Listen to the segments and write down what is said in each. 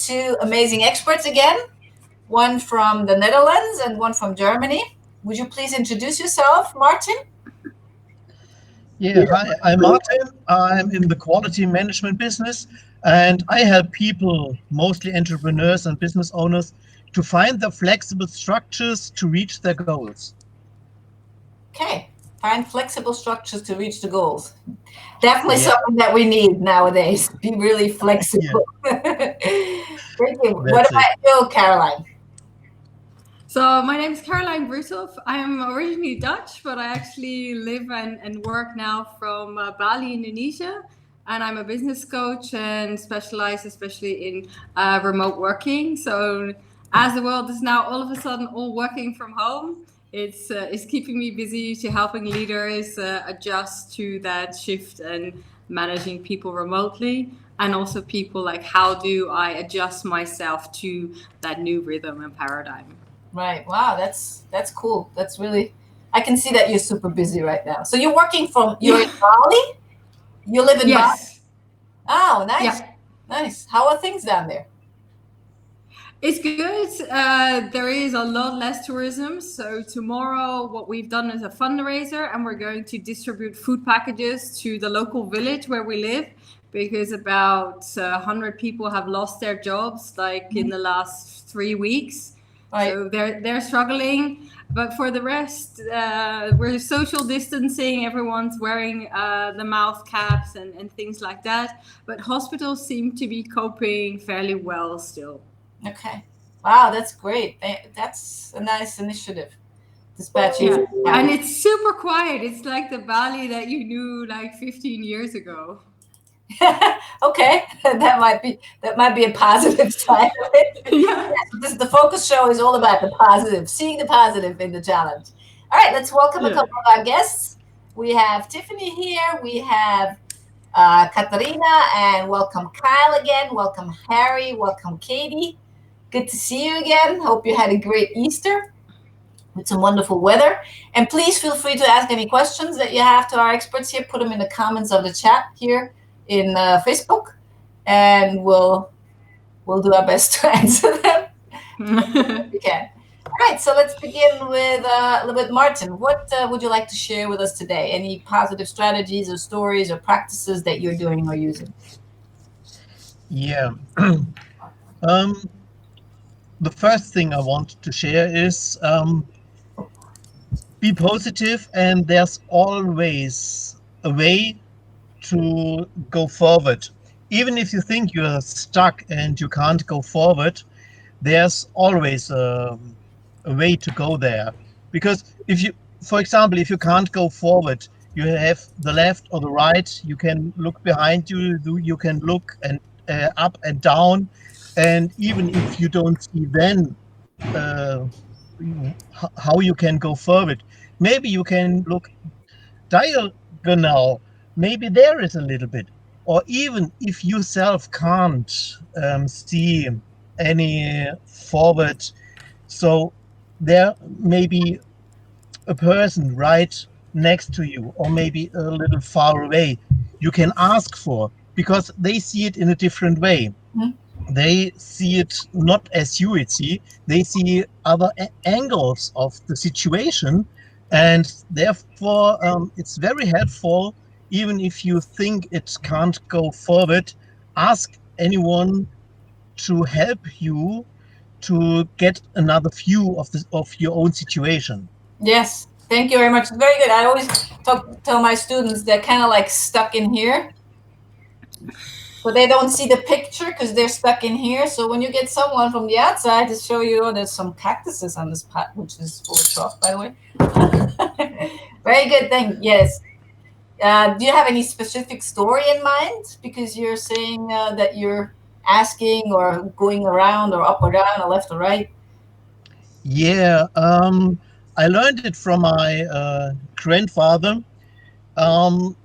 two amazing experts again, one from the Netherlands and one from Germany. Would you please introduce yourself, Martin? Yeah, hi, I'm Martin. I'm in the quality management business, and I help people, mostly entrepreneurs and business owners, to find the flexible structures to reach their goals. Okay, find flexible structures to reach the goals. Definitely Yeah, something that we need nowadays. Be really yeah, flexible. Thank you. What that's it. about you, Caroline? So my name is Caroline Groothoff. I'm originally Dutch, but I actually live and work now from Bali, Indonesia. And I'm a business coach and specialize especially in remote working. So as the world is now all of a sudden all working from home, it's keeping me busy to helping leaders adjust to that shift and managing people remotely. And also people like, how do I adjust myself to that new rhythm and paradigm? Right. Wow, that's cool. That's really, I can see that you're super busy right now. So you're in Bali? You live in Bali? Yes. Oh, nice. Yeah. Nice. How are things down there? It's good. There is a lot less tourism. So tomorrow, what we've done is a fundraiser, and we're going to distribute food packages to the local village where we live, because about 100 people have lost their jobs, like in the last 3 weeks. Right. So they're struggling. But for the rest, we're social distancing. Everyone's wearing the mouth caps and things like that. But hospitals seem to be coping fairly well still. Okay. Wow, that's great. That's a nice initiative. Dispatching. Yeah, and it's super quiet. It's like the Bali that you knew like 15 years ago. Okay, that might be a positive side of it. Yeah. The focus show is all about the positive, seeing the positive in the challenge. All right, let's welcome a couple of our guests. We have Tiffany here. We have Katarina, and welcome Kyle again. Welcome Harry. Welcome Katie. Good to see you again. Hope you had a great Easter with some wonderful weather. And please feel free to ask any questions that you have to our experts here. Put them in the comments of the chat here in Facebook, and we'll do our best to answer them. We can. All right, so let's begin with a little bit. Martin, what would you like to share with us today? Any positive strategies or stories or practices that you're doing or using? Yeah. The first thing I want to share is be positive, and there's always a way to go forward. Even if you think you're stuck and you can't go forward, there's always a way to go there. Because if you, for example, if you can't go forward, you have the left or the right, you can look behind you, you can look and up and down. And even if you don't see then uh, how you can go forward, maybe you can look diagonal. Maybe there is a little bit. Or even if you self can't see any forward, so there may be a person right next to you, or maybe a little far away, you can ask for, because they see it in a different way. They see it not as you would see, they see other angles of the situation, and therefore it's very helpful. Even if you think it can't go forward, ask anyone to help you to get another view of your own situation. Yes, thank you very much. Very good. I always tell my students they're kind of like stuck in here, but they don't see the picture because they're stuck in here. So when you get someone from the outside to show you, oh, there's some cactuses on this pot, which is full of chalk, by the way. Very good thing. Yes. Do you have any specific story in mind? Because you're saying that you're asking or going around or up or down or left or right. Yeah, I learned it from my grandfather. Um,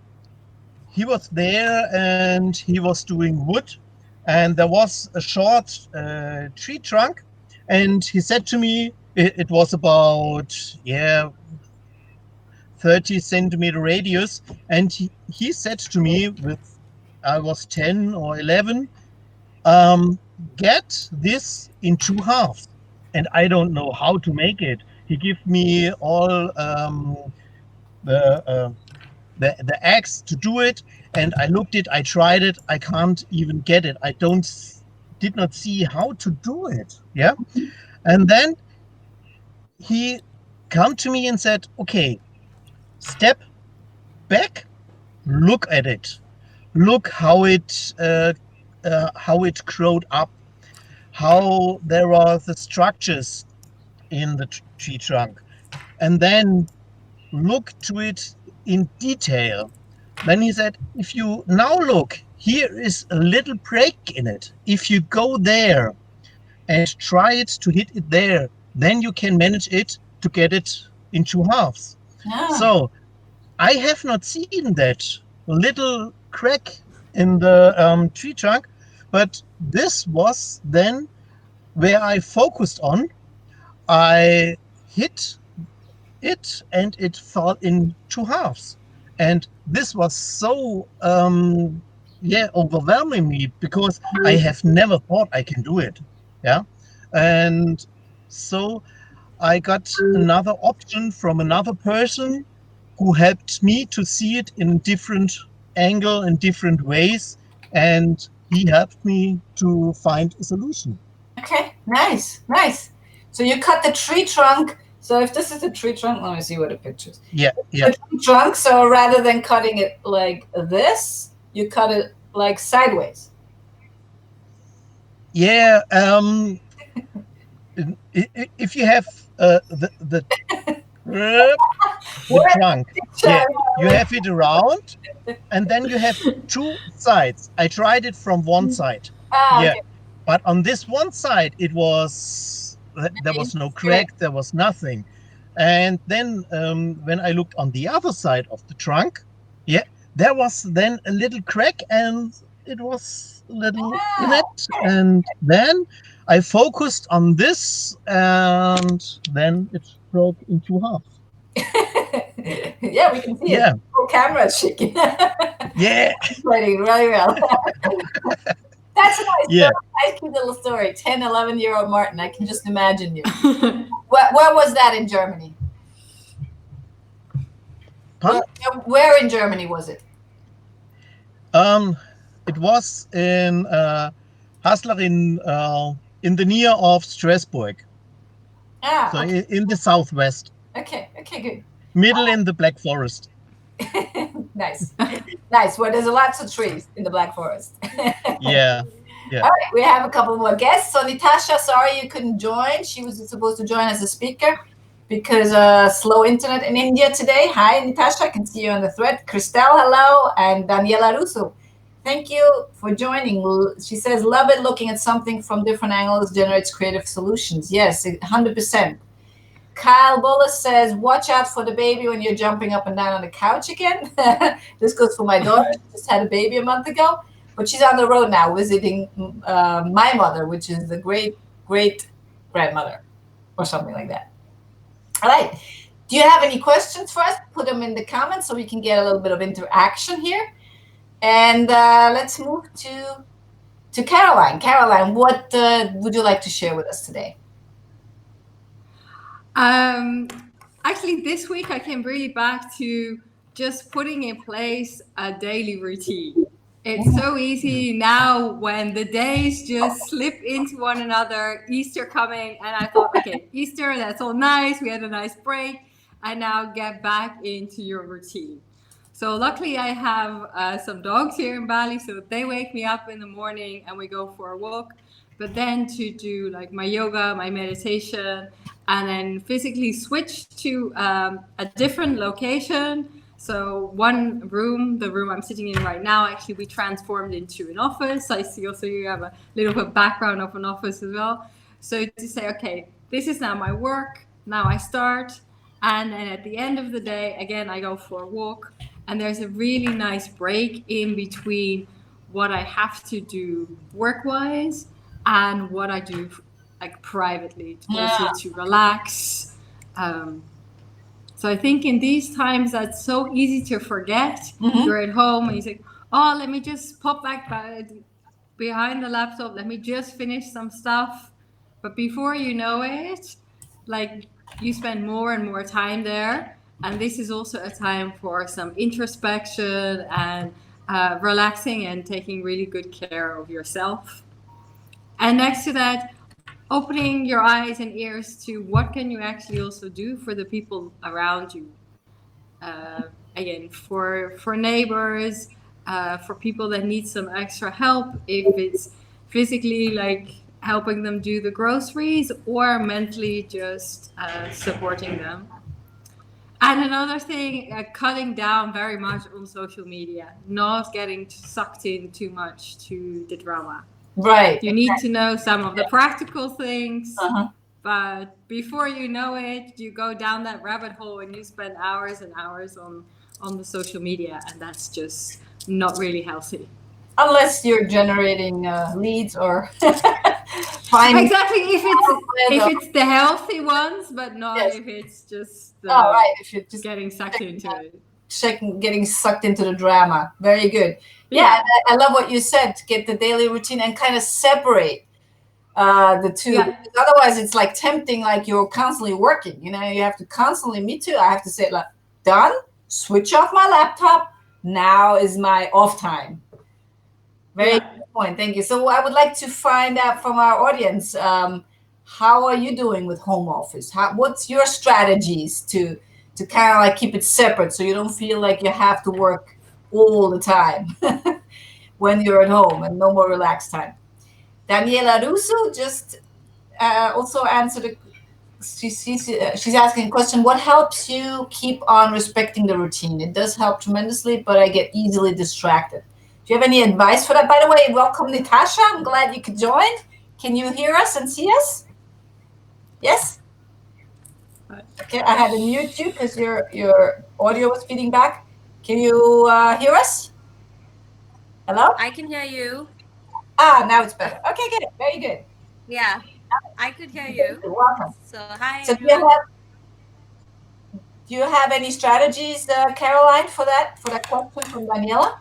he was there and he was doing wood, and there was a short tree trunk, and he said to me, it was about 30 centimeter radius, and he said to me, with I was 10 or 11, get this in two halves. And I don't know how to make it. He gave me all the the eggs to do it, and I looked it, I tried it, I can't even get it. I did not see how to do it. Yeah. And then he come to me and said, okay, step back, look at it, look how it growed up, how there are the structures in the tree trunk, and then look to it in detail. Then he said, if you now look, here is a little break in it. If you go there and try it to hit it there, then you can manage it to get it in two halves. So I have not seen that little crack in the tree trunk, but this was then where I focused on. I hit it and it fell in two halves. And this was so overwhelming me, because I have never thought I can do it. Yeah. And so I got another option from another person who helped me to see it in different angle and different ways, and he helped me to find a solution. Okay, nice. So you cut the tree trunk. So if this is the tree trunk, let me see what the pictures. Yeah. The tree trunk. So rather than cutting it like this, you cut it like sideways. Yeah. If you have the trunk, yeah, you have it around, and then you have two sides. I tried it from one side. Yeah. Okay. But on this one side, there was no crack, there was nothing. And then when I looked on the other side of the trunk, yeah, there was then a little crack, and it was a little in it. And then I focused on this, and then it broke in two halves. Yeah, we can see it. Full camera is shaking. Yeah. Explaining really well. That's a nice cute little story. 10, 11-year-old Martin. I can just imagine you. Where was that in Germany? Where in Germany was it? It was in Haslar in the near of Strasbourg. So in the southwest. Okay, good. Middle in the Black Forest. Nice. Where there's lots of trees in the Black Forest. Yeah. All right, we have a couple more guests. So Nitasha, sorry you couldn't join. She was supposed to join as a speaker because slow internet in India today. Hi, Nitasha. I can see you on the thread. Christelle, hello. And Daniela Russo. Thank you for joining. She says, love it. Looking at something from different angles generates creative solutions. Yes, 100%. Kyle Bullis says, watch out for the baby when you're jumping up and down on the couch again. This goes for my daughter. She just had a baby a month ago, but she's on the road now visiting my mother, which is the great-great-grandmother or something like that. All right. Do you have any questions for us? Put them in the comments so we can get a little bit of interaction here. And let's move to Caroline. Caroline, what would you like to share with us today? Actually, this week I came really back to just putting in place a daily routine. It's so easy now when the days just slip into one another, Easter coming, and I thought, okay, Easter, that's all nice. We had a nice break. And now get back into your routine. So luckily I have some dogs here in Bali, so they wake me up in the morning and we go for a walk. But then to do like my yoga, my meditation, and then physically switch to a different location. So one room, the room I'm sitting in right now, actually we transformed into an office. I see also you have a little bit background of an office as well. So to say, okay, this is now my work. Now I start. And then at the end of the day, again, I go for a walk. And there's a really nice break in between what I have to do work-wise and what I do like privately, also to relax. So I think in these times that's so easy to forget. You're at home and you say, oh, let me just pop back behind the laptop. Let me just finish some stuff. But before you know it, like you spend more and more time there. And this is also a time for some introspection and relaxing and taking really good care of yourself. And next to that, opening your eyes and ears to what can you actually also do for the people around you. Again, for neighbors, for people that need some extra help, if it's physically like helping them do the groceries or mentally just supporting them. And another thing, cutting down very much on social media, not getting sucked in too much to the drama. Right. You need to know some of the practical things, Uh-huh. but before you know it, you go down that rabbit hole and you spend hours and hours on the social media, and that's just not really healthy. Unless you're generating leads or finding. Exactly, if it's the healthy ones, but not Yes. if it's just right. If you're just getting sucked into it. getting sucked into the drama. Very good. Yeah, I love what you said. To get the daily routine and kind of separate the two. Yeah. Because otherwise, it's like tempting. Like you're constantly working. You know, you have to constantly. Me too. I have to say like, done. Switch off my laptop. Now is my off time. Very good point. Thank you. So I would like to find out from our audience, how are you doing with home office? What's your strategies to kind of like keep it separate so you don't feel like you have to work all the time when you're at home and no more relaxed time? Daniela Russo just also answered she's asking a question. What helps you keep on respecting the routine? It does help tremendously, but I get easily distracted. Do you have any advice for that? By the way, welcome, Nitasha. I'm glad you could join. Can you hear us and see us? Yes? Okay, I had to mute you because your audio was feeding back. Can you hear us? Hello? I can hear you. Now it's better. Okay, good. Very good. Yeah, I could hear you. Welcome. So, hi, So everyone. do you have any strategies, Caroline, for that question from Daniela?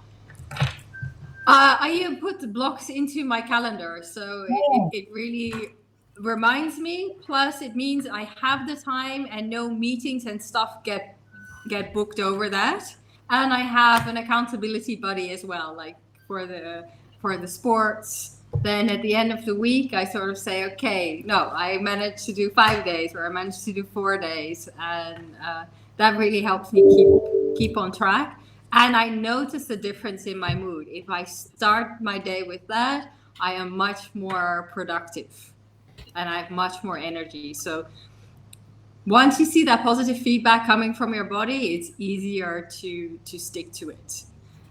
I put the blocks into my calendar, so it really reminds me. Plus, it means I have the time and no meetings and stuff get booked over that. And I have an accountability buddy as well, like for the sports. Then at the end of the week, I sort of say, okay, no, I managed to do 5 days, or I managed to do 4 days, and that really helps me keep on track. And I notice a difference in my mood. If I start my day with that, I am much more productive and I have much more energy. So once you see that positive feedback coming from your body, it's easier to stick to it.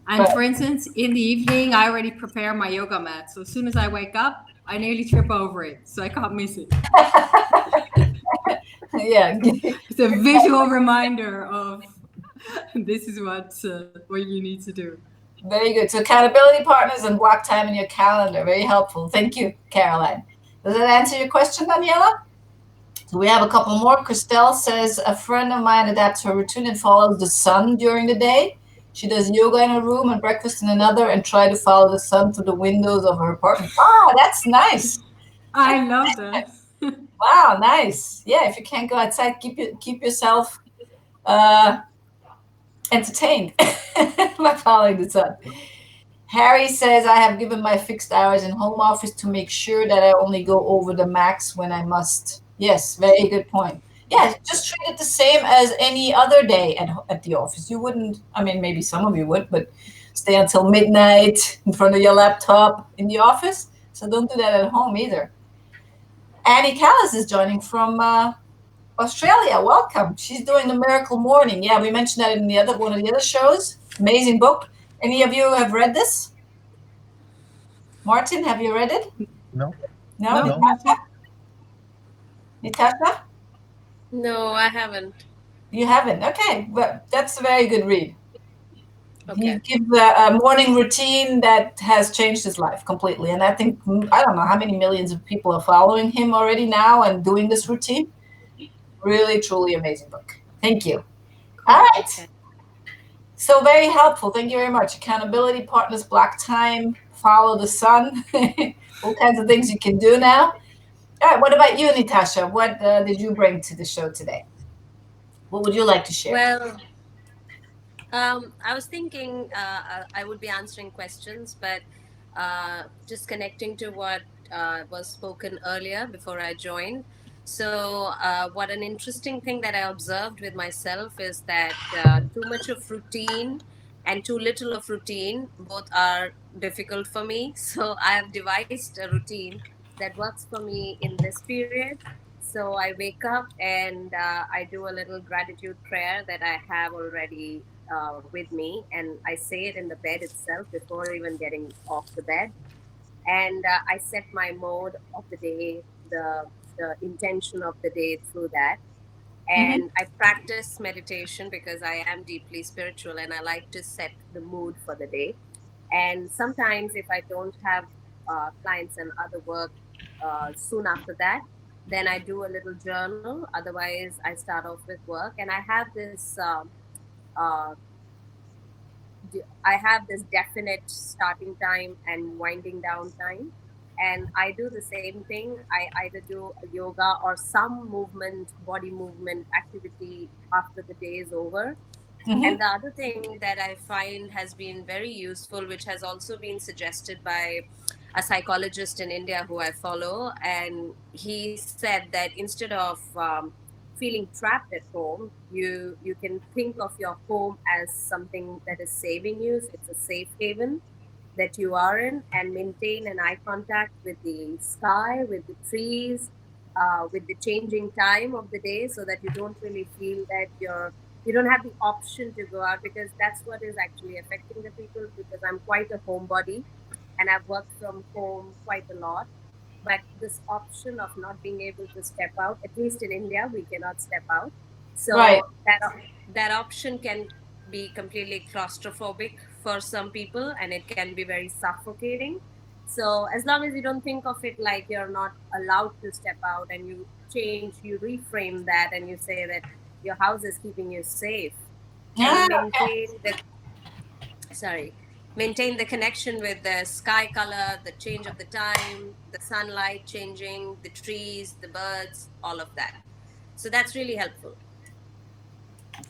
And for instance, in the evening, I already prepare my yoga mat. So as soon as I wake up, I nearly trip over it. So I can't miss it. Yeah. It's a visual reminder of this is what you need to do. Very good. So accountability partners and block time in your calendar. Very helpful. Thank you, Caroline. Does that answer your question, Daniela? So we have a couple more. Christelle says, a friend of mine adapts her routine and follows the sun during the day. She does yoga in her room and breakfast in another and try to follow the sun through the windows of her apartment. Oh, that's nice. I love that. Wow, nice. Yeah, if you can't go outside, keep yourself entertained by following the sun. Harry says, I have given my fixed hours in home office to make sure that I only go over the max when I must. Yes, very good point. Yeah, just treat it the same as any other day at the office. You wouldn't, I mean, maybe some of you would, but stay until midnight in front of your laptop in the office. So don't do that at home either. Annie Callis is joining from Australia. Welcome. She's doing the Miracle Morning. Yeah, we mentioned that in one of the other shows. Amazing book. Any of you have read this? Martin, have you read it? No. No? No. Nitasha? No, I haven't. You haven't? Okay, but that's a very good read. Okay. He gives a morning routine that has changed his life completely. And I think, I don't know how many millions of people are following him already now and doing this routine. Really, truly amazing book. Thank you. All right. Okay. So very helpful. Thank you very much. Accountability partners, block time follow the sun. All kinds of things you can do now. All right. What about you, Nitasha? What did you bring to the show today? What would you like to share? Well, I was thinking I would be answering questions, but just connecting to what was spoken earlier before I joined. So, what an interesting thing that I observed with myself is that too much of routine and too little of routine both are difficult for me. So, I have devised a routine that works for me in this period. So I wake up and I do a little gratitude prayer that I have already with me, and I say it in the bed itself before even getting off the bed. And I set my mode of the day, the intention of the day through that. Hmm. And I practice meditation because I am deeply spiritual and I like to set the mood for the day. And sometimes, if I don't have clients and other work soon after that, then I do a little journal. Otherwise, I start off with work, and uh, I have this definite starting time and winding down time. And I do the same thing. I either do a yoga or some movement, body movement activity after the day is over. Hmm. And the other thing that I find has been very useful, which has also been suggested by a psychologist in India who I follow, and he said that instead of feeling trapped at home, you can think of your home as something that is saving you. It's a safe haven that you are in, and maintain an eye contact with the sky, with the trees, with the changing time of the day, so that you don't really feel that you don't have the option to go out, because that's what is actually affecting the people. Because I'm quite a homebody and I've worked from home quite a lot, but this option of not being able to step out, at least in India we cannot step out. Right. So that option can be completely claustrophobic for some people, and it can be very suffocating. So as long as you don't think of it like you're not allowed to step out, and you reframe that, and you say that your house is keeping you safe, and you Yeah. sorry maintain the connection with the sky color, the change of the time, the sunlight changing, the trees, the birds, all of that. So that's really helpful.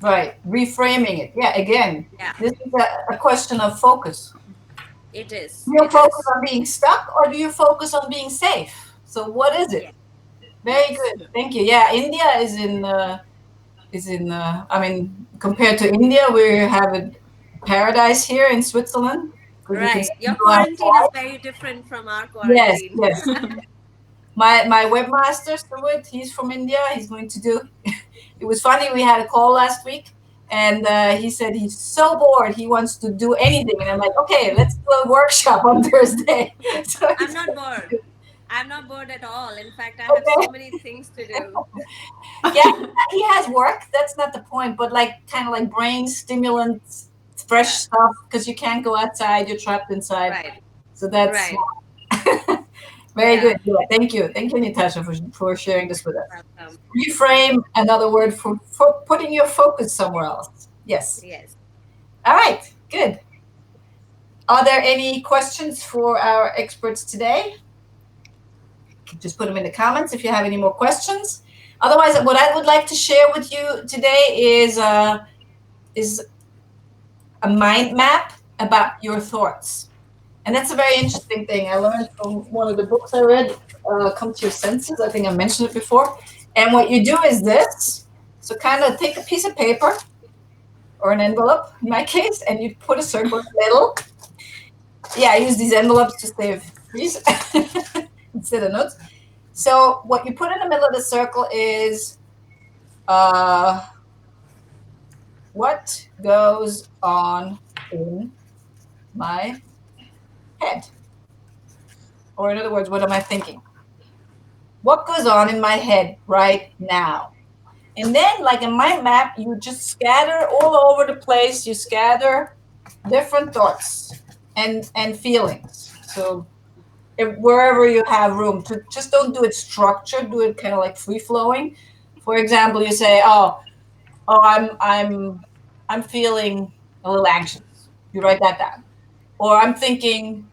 Right. Reframing it. Yeah. Again, Yeah, this is a question of focus. it is, Do you it focus is. on being stuck or do you focus on being safe? So what is it? Yeah. Very Yes. good. Thank you. Yeah, India is in. I mean, compared to India, we have a paradise here in Switzerland because you can Right, still your go quarantine is outside. very different from our Yes, quarantine. yes. My webmaster Stuart, he's from India. He's going to do. It was funny. We had a call last week, and he said he's so bored. He wants to do anything, and I'm like, okay, let's do a workshop on Thursday. So I'm he's not going bored. to do. I'm not bored at all. In fact, I have so Okay. many things to do. Yeah, he has work. That's not the point, but like kind of like brain stimulants, fresh Yeah. stuff, because you can't go outside. You're trapped inside. Right. So that's Right. very Yeah. good. Yeah, thank you, Natasha, for sharing this with us. Welcome. Reframe, another word for putting your focus somewhere else. Yes. Yes. All right. Good. Are there any questions for our experts today? Just put them in the comments if you have any more questions. Otherwise, what I would like to share with you today is a mind map about your thoughts. And that's a very interesting thing. I learned from one of the books I read, Come to Your Senses. I think I mentioned it before. And what you do is this. So kind of take a piece of paper or an envelope, in my case, and you put a circle in the middle. Yeah, I use these envelopes to save trees instead of notes. So what you put in the middle of the circle is uh, what goes on in my head. Or in other words, what am I thinking? What goes on in my head right now? And then, like in my map, you just scatter all over the place. You scatter different thoughts and feelings. So wherever you have room to, just don't do it structured. Do it kind of like free flowing. For example, you say, "Oh, I'm feeling a little anxious." You write that down. Or I'm thinking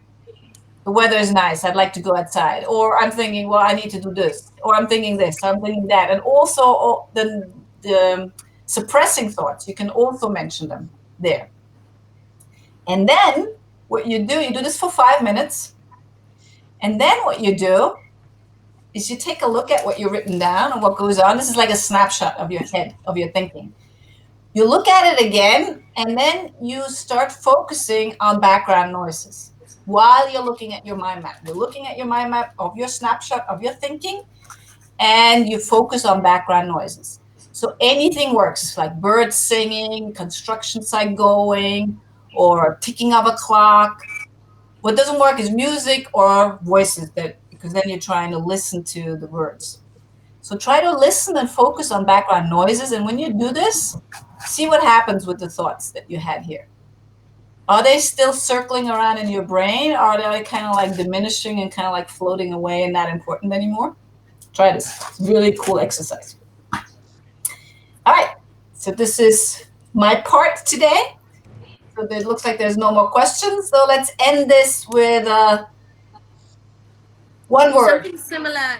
the weather is nice, I'd like to go outside. Or I'm thinking, well, I need to do this. Or I'm thinking this, I'm thinking that. And also the suppressing thoughts, you can also mention them there. And then what you do this for 5 minutes. And then what you do is you take a look at what you've written down and what goes on. This is like a snapshot of your head, of your thinking. You look at it again, and then you start focusing on background noises while you're looking at your mind map. You're looking at your mind map of your snapshot of your thinking, and you focus on background noises. So anything works, like birds singing, construction site going, or ticking of a clock. What doesn't work is music or voices, because then you're trying to listen to the words. So try to listen and focus on background noises. And when you do this, see what happens with the thoughts that you had here. Are they still circling around in your brain? Or are they kind of like diminishing and kind of like floating away and not important anymore? Try this. It's a really cool exercise. All right. So this is my part today. So it looks like there's no more questions. So let's end this with one word. Something similar.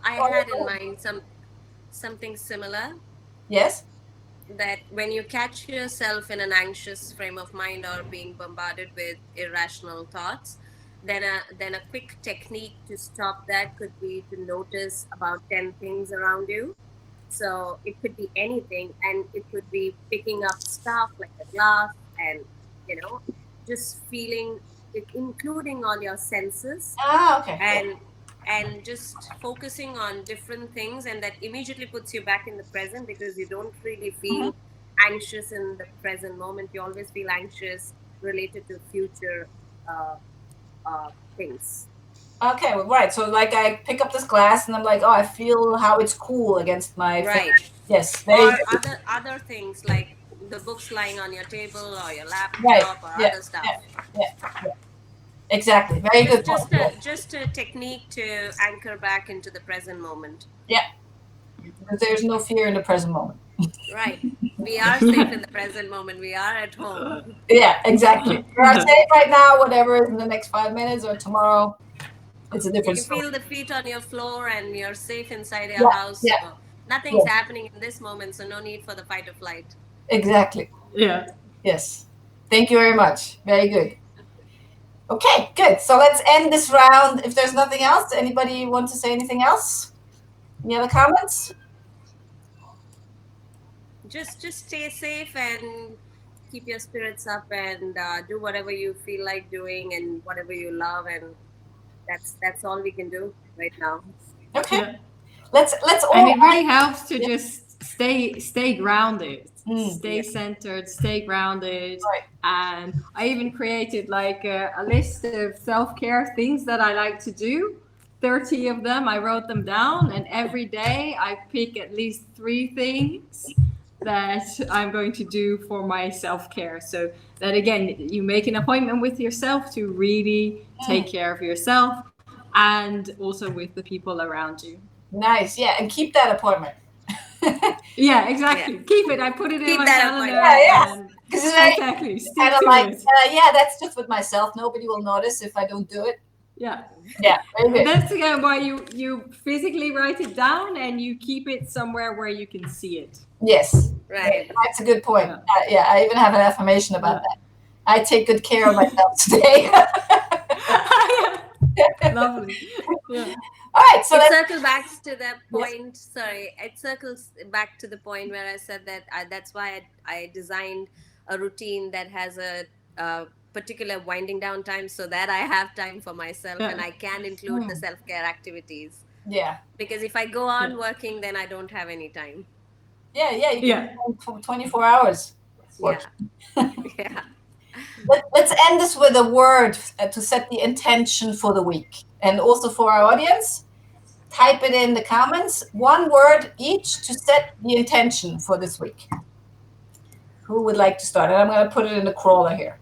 I had in mind something similar. Yes. That when you catch yourself in an anxious frame of mind or being bombarded with irrational thoughts, then a quick technique to stop that could be to notice about 10 things around you. So it could be anything, and it could be picking up stuff like a glass, and just feeling it, including all your senses. Okay. And just focusing on different things, and that immediately puts you back in the present, because you don't really feel anxious in the present moment. You always feel anxious related to future things. Okay, well, right. So like I pick up this glass and I'm like, oh, I feel how it's cool against my face. Yes. Or other things like the books lying on your table or your laptop or other stuff. Yeah. Exactly. Very good. Just a technique to anchor back into the present moment. Yeah. Because there's no fear in the present moment. Right. We are safe in the present moment. We are at home. Yeah, exactly. We are safe right now, whatever is in the next 5 minutes or tomorrow. It's a different story. You can feel the feet on your floor and you're safe inside your house. Yeah. So nothing's happening in this moment, so no need for the fight or flight. Exactly. Yeah. Yes. Thank you very much. Very good. Okay, good. So let's end this round. If there's nothing else, anybody want to say anything else? Any other comments? Just stay safe and keep your spirits up, and do whatever you feel like doing and whatever you love, and that's all we can do right now. Okay. Yeah. Let's all. And it really helps to just stay grounded, stay centered, stay grounded. Right. And I even created like a list of self-care things that I like to do. 30 of them. I wrote them down, and every day I pick at least 3 things that I'm going to do for my self-care. So that again, you make an appointment with yourself to really take care of yourself, and also with the people around you. Nice. Yeah. And keep that appointment. Yeah, exactly. Yeah. Keep it. I put it in my calendar. Yeah. Exactly. Stick to like, it. Yeah, that's just with myself. Nobody will notice if I don't do it. Yeah. Yeah. Very good. That's again why you physically write it down and you keep it somewhere where you can see it. Yes. Right. That's a good point. Yeah. I even have an affirmation about that. I take good care of myself today. Lovely. Yeah. All right, so it circles back to the point. Yes. Sorry, it circles back to the point where I said that that's why I designed a routine that has a particular winding down time, so that I have time for myself and I can include the self-care activities. Yeah. Because if I go on working, then I don't have any time. Yeah, you can 24 hours. Yeah. Yeah. Let's end this with a word to set the intention for the week. And also for our audience, type it in the comments. 1 word each to set the intention for this week. Who would like to start? And I'm going to put it in the crawler here.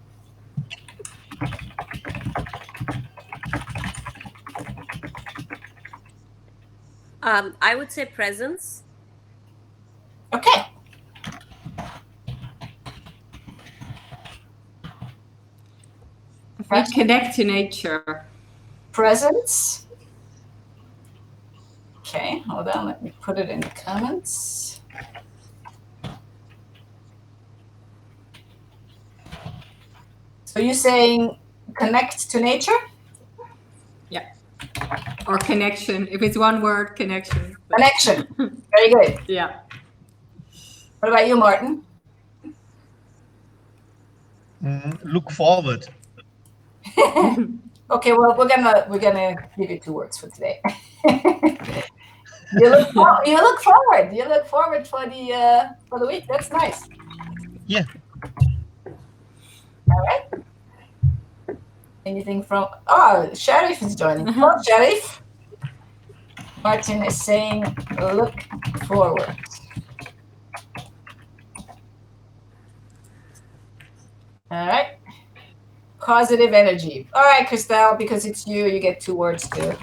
I would say presence. Okay. We connect to nature. presence. Okay, hold on. Let me put it in the comments. So you're saying connect to nature? Yeah. Or connection. If it's one word, connection. Connection. Very good. Yeah. What about you, Martin? Look forward. Okay, well, we're gonna give you 2 words for today. You look forward. You look forward for the week. That's nice. Yeah. All right. Anything from? Oh, Sharif is joining. Hello, Sharif. Martin is saying, look forward. All right. Positive energy. All right, Christelle, because it's you, you get 2 words too.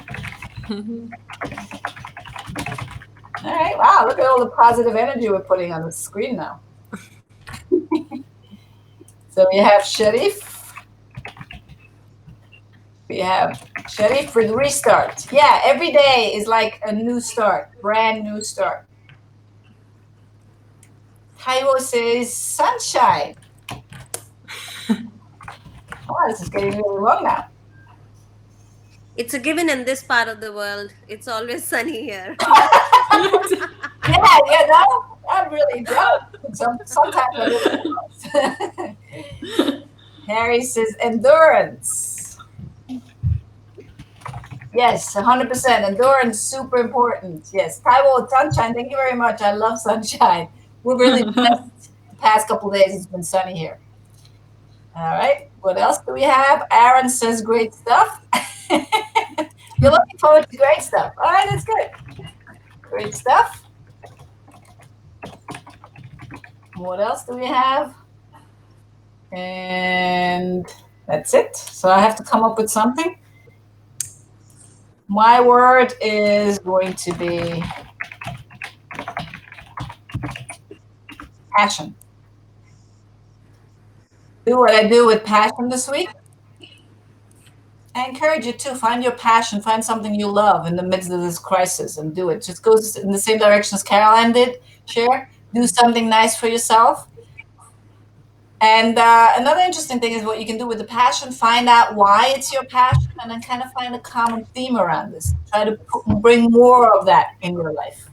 All right. Wow, look at all the positive energy we're putting on the screen now. So we have Sharif. We have Sharif for the restart. Yeah, every day is like a new start, brand new start. Taiwo says sunshine. Oh, this is getting really long now. It's a given in this part of the world. It's always sunny here. Yeah, you know, I'm really jealous. Sometimes I really Harry says endurance. Yes, 100%. Endurance, super important. Yes. Taiwo, sunshine. Thank you very much. I love sunshine. We're really blessed. The past couple of days, it's been sunny here. All right. What else do we have? Aaron says great stuff. You're looking forward to great stuff. All right, that's good. Great stuff. What else do we have? And that's it. So I have to come up with something. My word is going to be passion. Do what I do with passion this week. I encourage you to find your passion, find something you love in the midst of this crisis and do it. Just goes in the same direction as Caroline did, share. Do something nice for yourself. And another interesting thing is what you can do with the passion, find out why it's your passion and then kind of find a common theme around this. Try to bring more of that in your life.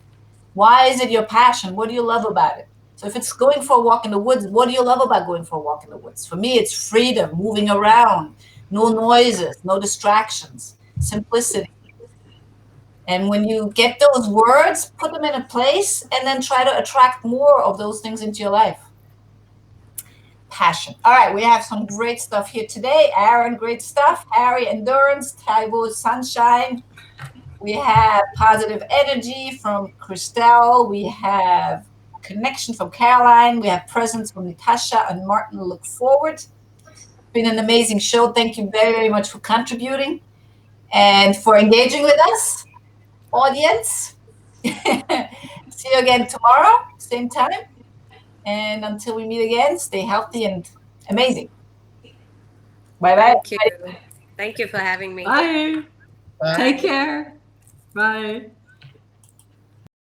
Why is it your passion? What do you love about it? So if it's going for a walk in the woods, what do you love about going for a walk in the woods? For me, it's freedom, moving around, no noises, no distractions, simplicity. And when you get those words, put them in a place and then try to attract more of those things into your life. Passion. All right, we have some great stuff here today. Aaron, great stuff. Harry, endurance. Taiwo, sunshine. We have positive energy from Christelle. We have connection from Caroline. We have presence from Nitasha and Martin. Look forward. It's been an amazing show. Thank you very, very much for contributing and for engaging with us, audience. See you again tomorrow, same time. And until we meet again, stay healthy and amazing. Bye-bye. Thank you. Thank you for having me. Bye. Bye. Take care. Bye.